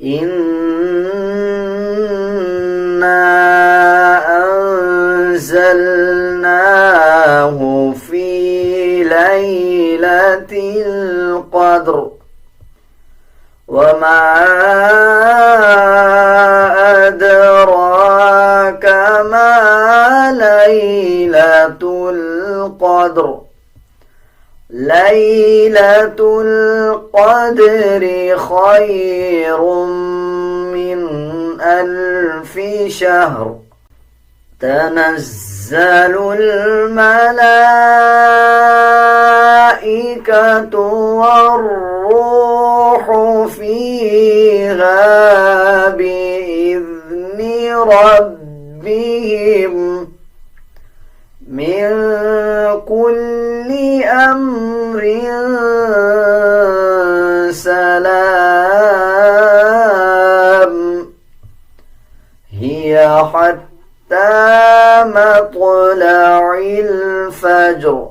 إنا أنزلناه في ليلة القدر وما أدراك ما ليلة القدر ليلة القدر خير من 1000 شهر تنزل الملائكة والروح فيها بإذن ربهم من كل أمر سلام هي حتى مطلع الفجر